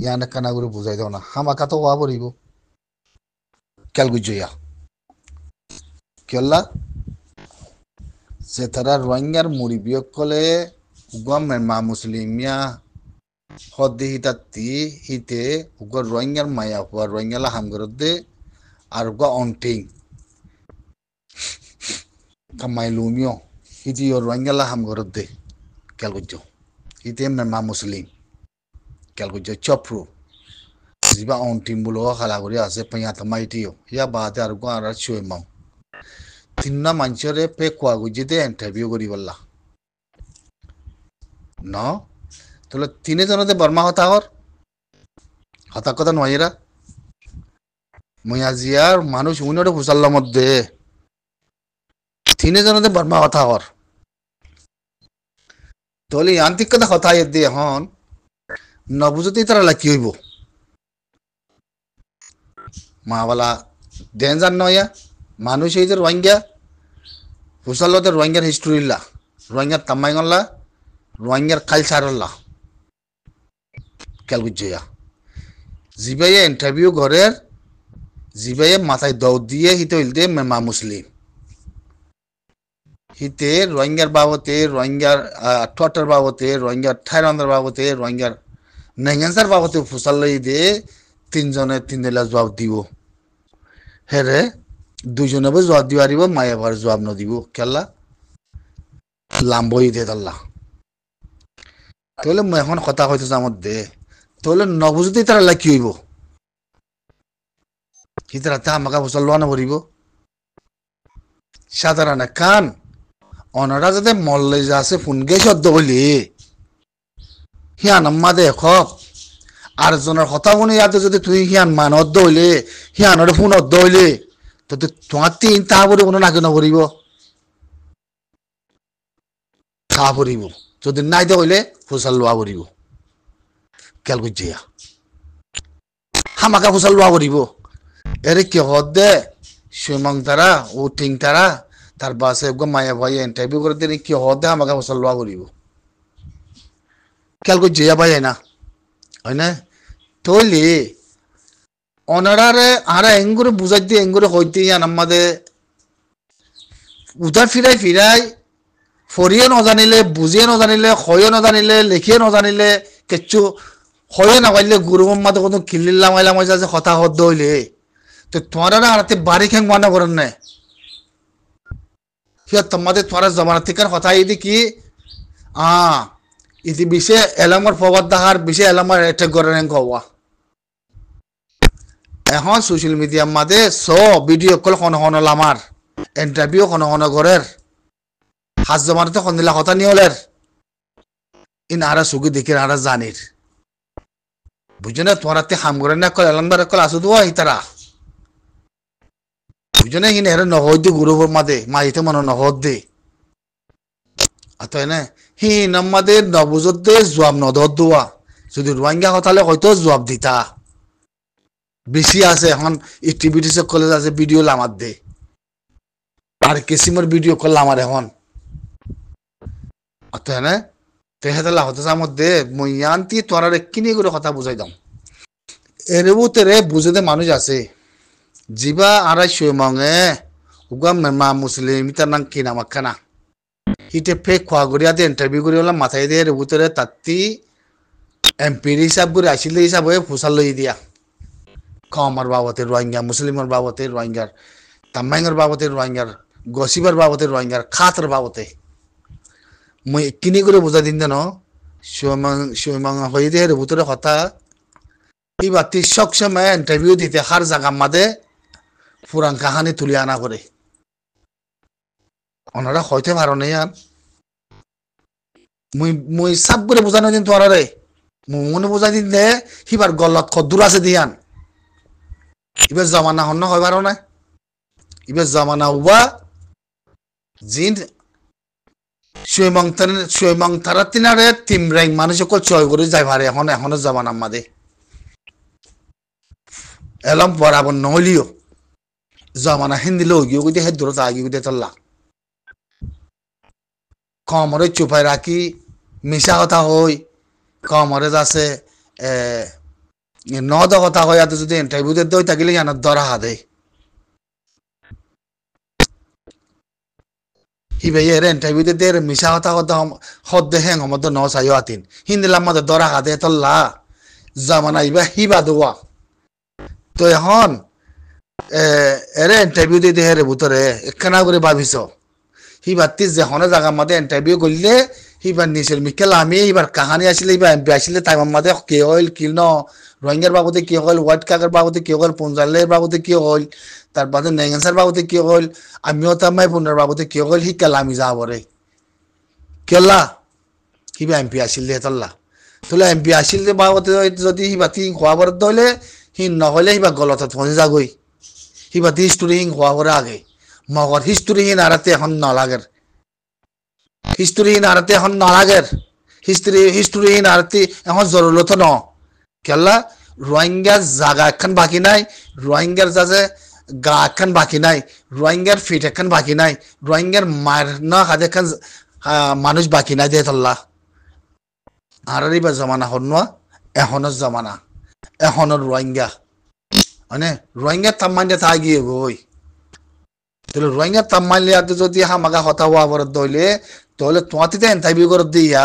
ইয়ানে কানা করে বুঝাই দাও না হামাকা তো ওয়া পড়িব কেল গুজয়া কেলা যে তারা রোহিঙ্গার মুরিবিয়ক কলে উগাম মা মুসলিমিয়া হদ্দি হিতাত্তি হিতে উগা রোহিঙ্গার মায়া হুয়া রোহিঙ্গালা হামগরদে আর উগা অনটিং কামাই লুমিও হিতি রোহিঙ্গালা হামগরদে কেল গুজো হিতে মা মুসলিম কেল গুজো চপ্রু জিবা অনটিং বুলো খালা করে আছে পাইয়া তামাইটিও ইয়া বাদে আর উগা আর চুই মাও তিননা মানুষরে পে কোয়া গুজিতে ইন্টারভিউ করি বললা ন তাহলে তিনে জনতে বর্মা হতা কথা নয়রা ময়াজিয়ার মানুষ উন্নয়ন ফুসাল্লার মধ্যে তিনে জনতে বর্মা হতা হর তাহলে ইয়ান্ত্রিক কথা হতা দিয়ে এখন নবুজতেই তারা কি হইব মাওয়ালা ডেঞ্জার নয়া মানুষ এই যে রোহিঙ্গা ফুসাল্লতে রোহিঙ্গার হিস্ট্রি লা রোহিঙ্গার তামাইগল্লা রোহিঙ্গার কালচারল্লা কেল বুঝয়া জিবাইয়ে ইন্টারভিউ ঘরের জিবাইয়ে মাথায় দৌড় দিয়ে হিতে হইলতে মা মুসলিম হিতে রোহিঙ্গার বাবতে রোহিঙ্গার টটার বাবতে রোহিঙ্গার থাইরান্দার বাবতে রোহিঙ্গার নেঙ্গানসার বাবতে ফুসাল্লাই দিয়ে তিনজনে তিনজেলা জবাব দিব হেরে দুজনেবো জবাব দিব আরিব মায়াবার জবাব নদিব কেলা লাম্বই দে তাল্লা তাহলে এখন কথা হইতেছে আমার দে তাহলে নবুজতেই তারা কি হইব হিতারাতে আমাকে ফুসাল লোয়া নবরিব সাধারণ কান অনারা যাতে মল্লে যাচ্ছে ফুনগে শব্দ বলি হিয়ান আম্মা দে খপ আর জনের কথা শুনে ইয়াতে যদি তুই হিয়ান মান অদ্দ হইলে হিয়ানের ফোন অদ্দ হইলে তো তোমার তিন তাহা পরে কোনো নাকি নকরিব তাহা পরিব যদি নাই দে হইলে ফুসাল লোয়া পরিব কেল বুঝিয়া হামাকা ফুসাল লোয়া পরিব এরে কি হদ দে সুমং তারা ও টিং তারা তার বাসে মায়া ভাই ইন্টারভিউ করে দিলে কি হদ দে আমাকে ফুসাল লোয়া করিব কেল বুঝিয়া ভাই না হয় না তৈলি অনারারে আরা এঙ্গুরে বুঝাই দিয়ে এঙ্গুরে হইতে ইয়ান আমাদের উদার ফিরাই ফরিয়ে নজানিলে বুঝিয়ে নজানিলে হয়ে নজানিলে লিখিয়ে নজানিলে কিচ্ছু হয়ে নাপাইলে গুরু মামাতে কোনো কিল্লিল্লাম আইলাম যে কথা হদ্দ হইলে তো তোমারা আরাতে বাড়ি খেং মানা করেন না সিয়া তোমাদের তোমার জমানা থেকে কথা ইদি কি ইতি বিশে এলামার ফবাদ দাহার বিশে এলামার এটেক করেন কওয়া এখন সোশ্যাল মিডিয়ার মাঝে ভিডিও কল খন লামার ইন্টারভিউ খন ঘরের হাজ জমানাতে খন দিলা কথা নিয়ে হলের ইন আরা সুগি দেখে আরা জানির বুঝছো না তোমার হাম করে না কল এলামবার কল আসু দোয়া ইতারা বুঝছো না হিন এরা নহদ দে গুরুবর মাদে মাইতে মনে নহদ দে আতয় না হি নাম্মাদে নবুজত দে জবাব নদত দোয়া যদি রোহিঙ্গা কথালে হয়তো জবাব দিতা বেশি আছে এখন এক্টিভিটিস কলেজ আছে ভিডিও লামার দে আর কেসিমের ভিডিও কল আমার এখন অতএব না তেহেতলা হতে আমার দে মইয়ান্তি তোরারে কিনি করে কথা বুঝাই দাম এর ভিতরে বুঝতে মানুষ আছে জিবা আড়াই মঙে উগাম মা মুসলিম তার নাম কি নাম খানা হিতে ফেক খোয়া গড়িয়া দিয়ে ইন্টারভিউ করে হলাম মাথায় দিয়ে এর ভিতরে তাত্তি এমপির হিসাব করে আসলে হিসাব হয়ে ফুসাল লই দিয়া কমার বাবতে রোহিঙ্গা মুসলিমের বাবতে রোহিঙ্গার তামাইঙের বাবতে রোহিঙ্গার গসিবার বাবতে রোহিঙ্গার খাতর বাবতে মই কিনি করে বুঝা দিন দেন সুমাং হয়ে দিয়ে এর ভিতরে কথা এবার সব সময় ইন্টারভিউ দিতে হার জায়গা মাদে পুরান কাহানি তুলে আনা করে ওনারা হইতে পারো না আর মুই সাপ করে বোঝানো দিন তোমার রে মনে বোঝাই দিন দে হিবার গলত খদ্দুর আছে দিয়ান এবার জমানা হন হয় পারো না এবার জমানা উবা জিন সুইমং তারা তিনারে তিম র্যাং মানুষ সকল চয় করে যাই পারে এখনো জমানা মাদে এলম বরাবর নহলিও জমানা হিন্দিলে গিয়ে গিয়ে হে দূরত আগিয়ে দিয়ে তল্লা কমরে চুপাই রাখি মিশা কথা হই কমরে আছে নদ কথা কয় ইয়াতে যদি ইন্টারভিউ দে দই থাকিলে ইয়ানত দরা হাদে হি ভাই এর ইন্টারভিউ দে মিশা কথা কথা হদ দে হেং হমদ ন সাইও আতিন হিন্দিলাম মধ্যে দরা হাদে তল্লা জামানা ইবা হিবা দোয়া তো এখন এরে ইন্টারভিউ দিয়ে দেহে রে ভিতরে একখানা করে ভাবিছ হিবাতি যে হনে জায়গার মধ্যে ইন্টারভিউ করলে হিবার নিচের মিকেল আমি এবার কাহানি আসলে এবার এমপি আসলে তাই মধ্যে কে হইল কি ন রোহিঙ্গার বাবদে কি হইল হোয়াইট কাকের বাবদে কি হইল পঞ্জালের বাবদে কি হইল তারপরে নেগেন্সার বাবদে কি হইল আমিও তামাই পুনের বাবদে কি হইল শিকাল আমি যাব রে কেলা হিবা এমপি আসলে তল্লা তোলা এমপি আসলে বাবদে যদি হিবাতি খোয়াবার দলে হি নহলে হিবা গলতত পৌঁছে যাগই হিবাতি হিস্টোরি হিং হওয়া করে আগে মগর হিস্টোরি হিন আরাতে এখন নলাগের হিস্টোরি হিন আরাতে এখন নলাগের হিস্টোরি হিন আরাতে এখন জরুরত ন কেলা রোহিঙ্গার জায়গা একখান বাকি নাই রোহিঙ্গার যাতে গা একখান বাকি নাই রোহিঙ্গার ফিট একখান বাকি নাই রোহিঙ্গার মার না হাতে একখান মানুষ বাকি নাই দিয়ে তল্লা আর বা জমানা হন এখনের জমানা এখনের রোহিঙ্গা মানে রোহিঙ্গার তাম্মানিয়া তা গিয়ে বই তাহলে রোহিঙ্গার তাম্মানিয়াতে যদি হামাগা হতা হওয়া বরদ দইলে তাহলে তোমাতে ইন্টারভিউ করে দিয়া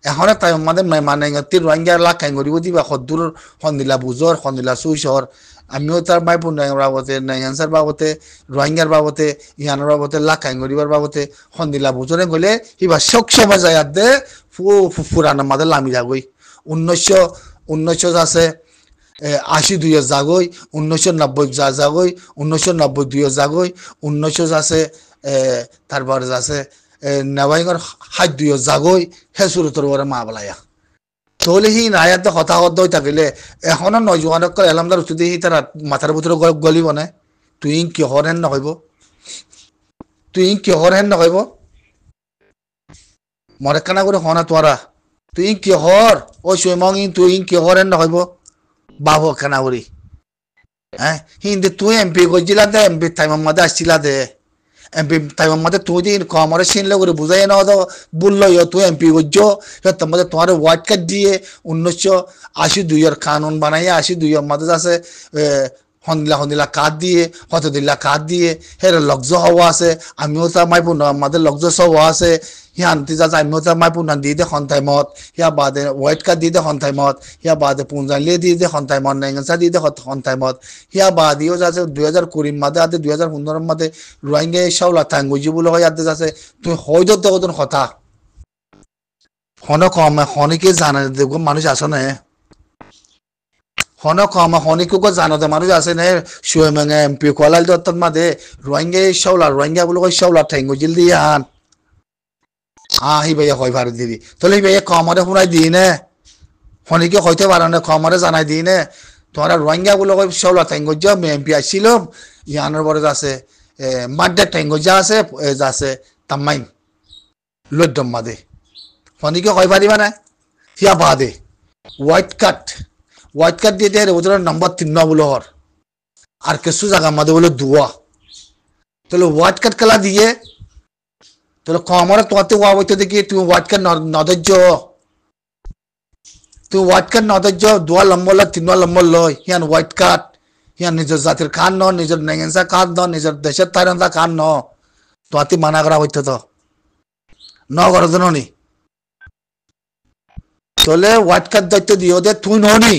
এখন তাই আমাদের মানে রোহিঙ্গার লাখ কাই করিব দিবা সদ্দুর সন্দিলা বুজর সন্দিলা সুইচর আমিও তার মাইপুর বাবতে নাইনসার বাবতে রোহিঙ্গার বাবতে ইয়ানোর বাবতে লাখ কাই করিবার বাবতে সন্দিলা বুজরে গলে সিবা চক সময় যায় দে ফুরান আমাদের লামি যাবই 1900 আছে 82 জাগই 1990 জাগই 1992 জাগই 1900 আছে তারপরে আছে নেওয়াইগর 72 জাগই হে সুরতর বরে মা বলায়া তাহলে হি নায়াতে কথা কত থাকিলে এখনো নজওয়ানক এলামদার উঠতে হি তার মাথার ভিতরে গলিব না তুই কিহর হেন নকইব তুই কিহর হেন নকইব মরে কানা করে হনা তোরা তুই কিহর ও সুইমং তুই কিহর হেন নকইব বাবু কানা করি হ্যাঁ হিন্দি তুই এমপি গজিলা দে এমপি টাইমের মধ্যে আসছিলা দে এমপি টাইমের মধ্যে তুই দিন কমরে চিনলে করে বুঝাই না বললো তুই এমপি গজ্জ তোর মধ্যে তোমার ওয়ার্ড কার্ড দিয়ে 1982 কানুন বানাইয়া 82 মধ্যে আছে সন্দিলা কাঠ দিয়ে হতদিল্লা কাঠ দিয়ে হের লগ্জ হওয়া আছে আমিও তার মাইপুর আমাদের লগ্জ হওয়া আছে সিহান্তি যা আমিও তার মাইপুর দিয়ে দে সন্তাইমত সিয়া বাদে হোয়াইট কার্ড দিয়ে দে সন্তাইমত সিয়া বাদে পুঞ্জালিয়ে দিয়ে দে সন্তাইমত নেংসা দিয়ে দে সন্তাইমত সিয়া বাদিও যাচ্ছে 2020 মাদে আদে 2015 মাদে রোহিঙ্গা চাউলা থাঙ্গুজি বলে হয় আদে যাচ্ছে তুই হয়তো তখন কথা হন কম হনিকে জানে দেখো মানুষ আসো না হন কম হনিকে জানোতে মানুষ আছে নে সুয়েমেঙে এমপি কোয়ালাল দত্তর মাদে রোহিঙ্গা চাউলা রোহিঙ্গা বলে কই চাউলা থাঙ্গুজিল দিয়ে আন হি ভাইয়া হয় ভারত দিদি তাহলে ভাইয়া কমরে শুনাই দিই নে হনিকে হইতে পারো না কমরে জানাই দিই নে তোমরা রোহিঙ্গা বলে কই চাউলা থাঙ্গুজ এমপি আসছিল ইয়ানোর বড় আছে মাড্ডা থাঙ্গুজা আছে আছে তাম্মাইন লদ্দম মাদে হনিকে কই পারিবা না হিয়া বাদে হোয়াইট কার্ড দিয়ে দেয় ওদের নম্বর 3 বলে হর আর কিছু জায়গা মাদে বলে দুয়া তাহলে হোয়াইট কার্ড খেলা দিয়ে তাহলে কমরে তোমাতে ওয়া বইতে দেখি তুমি হোয়াইট কার্ড নদর্য তুই হোয়াইট কার্ড নদর্য 2 নম্বর 3 নম্বর লয় হিয়ান হোয়াইট কার্ড হিয়ান নিজের জাতির খান ন নিজের নেগেন্সা খান ন নিজের দেশের তাইরন্দা খান ন তোমাতে মানা করা হইতে তো ন করার জন্য নি তাহলে হোয়াইট কার্ড দায়িত্ব দিও দে তুই ননি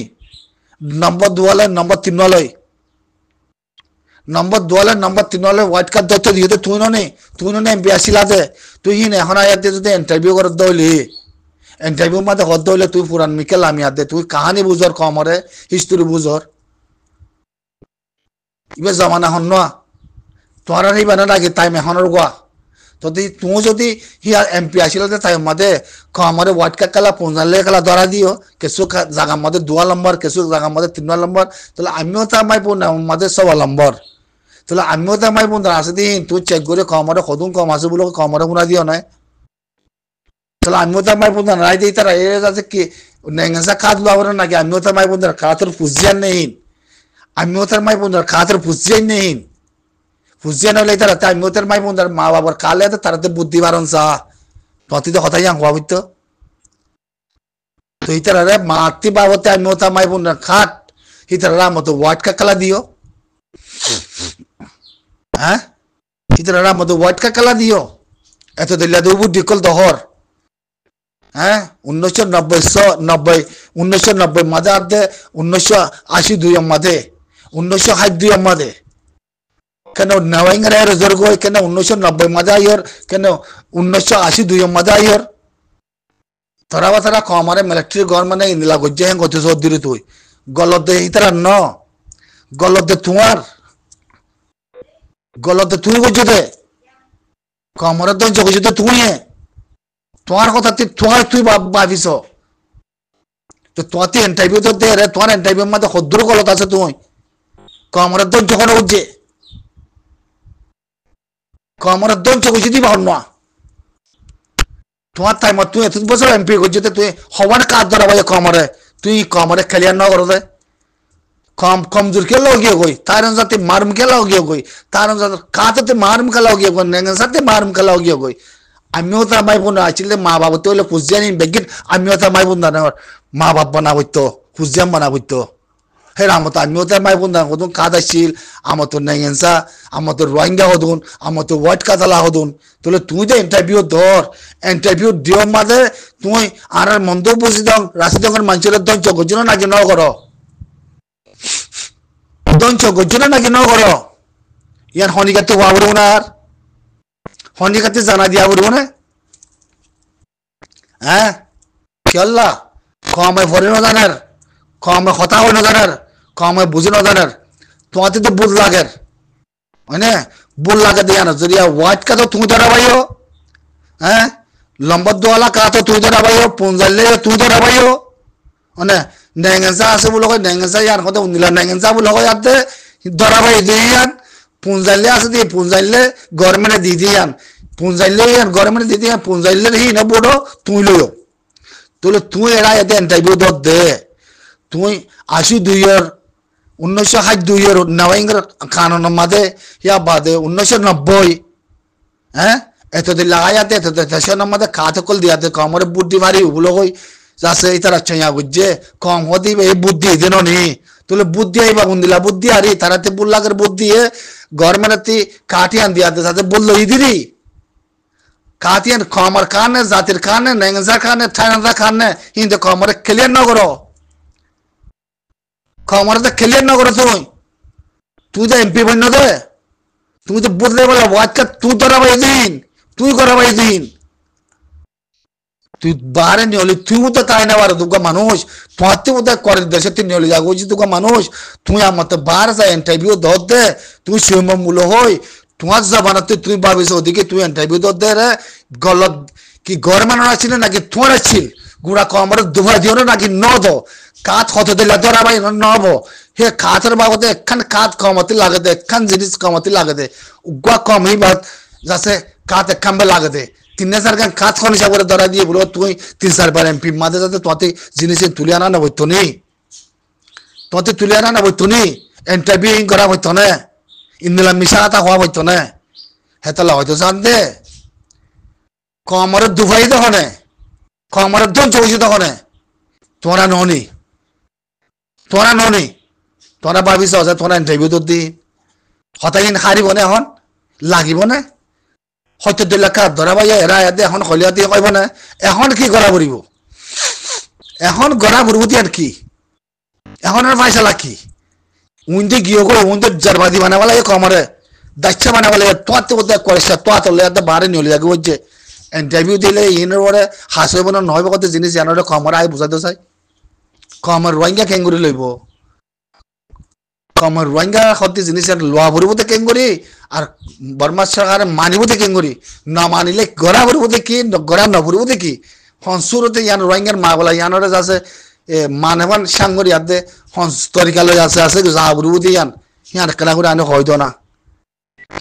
নম্বর 2 লয় নম্বর 3 লয় নম্বর 2 লয় নম্বর 3 লয় হোয়াইট কার্ড দায়িত্ব দিও দে তুই ননি এমপি আসিলা দে তুই হিন এখন আয়াতে যদি ইন্টারভিউ করে দইলি ইন্টারভিউ মাঝে হদ দইলে তুই পুরান মিকেল আমি আদে তুই কাহানি বুঝর কমরে হিস্টোরি বুঝর ইবে জমানা হন না তোমার এই বানা লাগে টাইম এখনের গোয়া তুই যদি হিয়া এমপি আসিল তাই মাঝে কমরে হোয়াইট কার্ড খেলা পঞ্জালে খেলা ধরা দিও কিছু জায়গার মধ্যে 2 নম্বর কিছু জায়গার মধ্যে 3 নম্বর তাহলে আমিও তো আমার মাঝে 6 নম্বর তাহলে আমিও তো আমার বন্ধু আছে দিন তুই চেক করে কমরে সদুন কম আছে বলে কমরে শুনা দিও নাই তাহলে আমিও তো আমার বন্ধু নাই দিই তারা এ আছে কি নেংসা কাজ লওয়ার নাকি আমিও তো আমার বন্ধুর কাতর ফুজিয়ান নেই আমিও তো আমার বন্ধুর কাতর ফুজিয়ান নেই ফুজিয়ান হলে তারা আমিও তো আমার বন্ধুর মা বাবার কালে তারাতে বুদ্ধি বারণ চা ততি তো কথাই হওয়া হইতো তো ইতারে মাতি বাবতে আমি ওতা মাই বোন খাট ইতারা মতো হোয়াইট কালা দিও হ্যাঁ ইতারা মতো হোয়াইট কালা দিও এত দিল্লা দু বুদ্ধি কল দহর হ্যাঁ 1990 মাঝে আদে 1982 মাঝে 1962 মাঝে কেন নওয়াইঙ্গারে রেজাল্ট গই কেন 1990 মাঝে আইর কেন 1982 মাঝে আইর তারা কমারে মিলিটারি গভর্নমেন্ট ইন্দিলা গজ্জে হেন গতে সদিরি তুই গলদে ইতারা ন গলদে তুই গজ্জে দে কমারে দন গজ্জে দে তুই তোমার কথা তুই ভাবিস তো তোমার ইন্টারভিউ তো দে রে তোমার ইন্টারভিউ মধ্যে হদ্দুর গলত আছে তুই কমারে দন যখন গজ্জে কমারে দন গজ্জে দি ভাব না তোমার টাইম তুই এত বছর এমপি গজ্জে তুই হওয়ার কাজ ধরা ভাই তুই কমারে খেলিয়ার ন করো কমজোর কে লাগিয়ে গই তার সাথে মারম কে লাগিয়ে গই তার সাথে কাতে মারম কে লাগিয়ে গই নেঙ্গের সাথে মারম কে লাগিয়ে গই আমিও তো মাই বোন আছিলে মা বাবা তো হলে খুঁজিয়ানি বেগিন আমিও তো মাই বোন দানা মা বাপ বানাবইতো খুঁজিয়াম বানাবইতো হে আমতো আমিও তো মাই বোন দানা হদুন কাদ আসছিল আমার তো নেঙ্গেনসা আমার তো রোহিঙ্গা হদুন আমার তো হোয়াইট কাতালা হদুন তাহলে তুই তো ইন্টারভিউ ধর ইন্টারভিউ দিও মাঝে তুই আর মন্দ বুঝি দং রাশিদঙ্গের মানুষের দঞ্চ গজ্জন নাকি ন কর দঞ্চ গজ্জন নাকি ন কর ইয়ার হনিকাতে হওয়া বলবো না আর হনিকাতে জানা দিয়া বলবো না হ্যাঁ কেল্লা কমে ভরে ন জানার কমে হতা হয় ন জানার কমে বুঝে ন জানার তোমাতে তো বুঝ লাগের মানে বুঝ লাগে দিয়া না যদি হোয়াইট কা তো তুমি ধরা পাইও হ্যাঁ লম্বর দোয়ালা কা তো তুই ধরা পাইও পুঞ্জালে তুই ধরা পাইও মানে নেঙ্গেসা আছে বলে কয় নেঙ্গেসা ইয়ার কথা উনিলা নেঙ্গেসা বলে কয় আতে ধরা পাই দিয়ান পুঞ্জালে আছে দিয়ে পুঞ্জালে গভর্নমেন্টে দি দিয়ান পুঞ্জালে ইয়ান গভর্নমেন্টে দি দিয়ান পুঞ্জালে হি না বড় তুই লইও তাহলে তুই এরা এতে ইন্টারভিউ দে তুই 82 1962 নওয়াইঙ্গার কানুন মাঝে ইয়া বাদে 1990 হ্যাঁ এত দিন লাগাইয়াতে এত দেশের মধ্যে কাজ কল দিয়াতে কমরে বুদ্ধি মারি ওগুলো কই যাচ্ছে তারা চইয়া বুঝছে কম হদি এই বুদ্ধি দেন নি তাহলে বুদ্ধি আইবা দিলা বুদ্ধি আরি তারাতে বুল্লাগের বুদ্ধি গভর্নমেন্টে কাটিয়ান দিয়াতে সাথে বললো ইদিরি কাটিয়ান কমর কানে জাতির কানে নেঙ্গজা কানে থানাদা কানে হিন্দে কমরে ক্লিয়ার না করো কমরে তো ক্লিয়ার না করো তুই তো এমপি বন্য দে তুমি তো বদলে বলে ওয়াজকা তুই ধরা পাই দিন তুই করা পাই দিন তুই বারে নিয়লি তুই তো তাই না বারে দুগা মানুষ তোমাতে বোধহয় করে দেশে তুই নিয়লি যাগো দুগা মানুষ তুই আমার তো বার যা ইন্টারভিউ ধর দে তুই স্বয়ংমূল্য হই তোমার জবানাতে তুই ভাবিস ওদিকে তুই ইন্টারভিউ ধর দে রে গলত কি গভর্নমেন্ট আছিল নাকি তোমার আছিল গুড়া কমরে দুভা দিও নাকি ন দো কাজ হতে দিলে ধরা পাই নব হে কাজের বাবদে একখান কাজ কমতে লাগে দে একখান জিনিস কমতে লাগে দে উগা কম হি বাদ যাচ্ছে কাজ একখান লাগে দে 3000 খান কাজ কোন হিসাব করে ধরা দিয়ে বলো তুই 3-4 বার এমপি মাঝে যাতে তোতে জিনিস তুলে আনা না হইতো নি তোতে তুলে আনা না হইতো নি ইন্টারভিউ করা হইতো না ইন্দিলা মিশাটা হওয়া হইতো না হেতলা হয়তো জান দে কমরে দুভাই দহনে কমরে দন চৌজি দহনে তোরা ননি তোরা ভাবিস যে তোরা ইন্টারভিউ তো দি হতাইন হারিব না এখন লাগিব না হয়তো 2 লাখ ধরা পাই এরা এতে এখন হলিয়া দিয়ে কইব না এখন কি করা পড়িব এখন গড়া পড়বতি আর কি এখন আর পয়সা কি উইন্ডে গিয়ে গো উইন্ডে জারবাদি বানাবা লাগে কমরে দাচ্চা বানাবা লাগে তোতে ওতে করেছে তোতে লে বারে নিলে যাগে বুঝছে ইন্টারভিউ দিলে ইনের পরে হাসইব না নয়ব কত জিনিস জানোরে কমরে আই বুঝাতে চাই কমর রোহিঙ্গা কেঙ্গুরি লইব কমর রোহিঙ্গা হতে জিনিস লোয়া ভরিবতে কেঙ্গুরি আর বর্মা সরকার মানিবতে কেঙ্গুরি না মানিলে গড়া ভরিবতে কি গড়া ন ভরিবতে কি হনসুরতে ইয়ান রোহিঙ্গার মা বলা ইয়ানরে যাচ্ছে মানবান সাঙ্গরি আদে হনস তরিকালয় আছে যা ভরিবতে ইয়ান ইয়ান কেনা করে আনে হয়তো না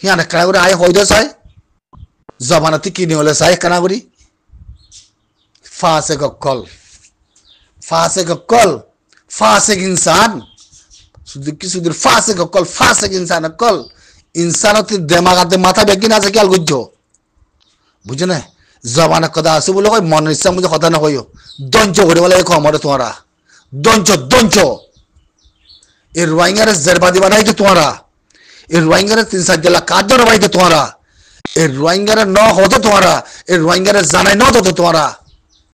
ইয়ান কেনা করে আয় হয়তো চাই জবানাতে কিনে হলে চাই কেনা করি ফাসে গকল ফাসেক ইনসান সুদূর ফাসেক অকল ফাসেক ইনসান অকল ইনসানতে দেমাগাতে মাথা বেগিন আছে কি আল গুজ্জো বুঝছো না জবানে কথা আছে বলে কয় মনের ইচ্ছা মধ্যে কথা না কইও দঞ্চ করে বলে কমরে তোমারা দঞ্চ দঞ্চ এই রোহিঙ্গারে জেরবাদি বানাইতে তোমারা এই রোহিঙ্গারে 3-4 জেলা কাজ বানাইতে তোমারা এই রোহিঙ্গারে ন হতো তোমারা এই রোহিঙ্গারে জানাই ন হতো তোমারা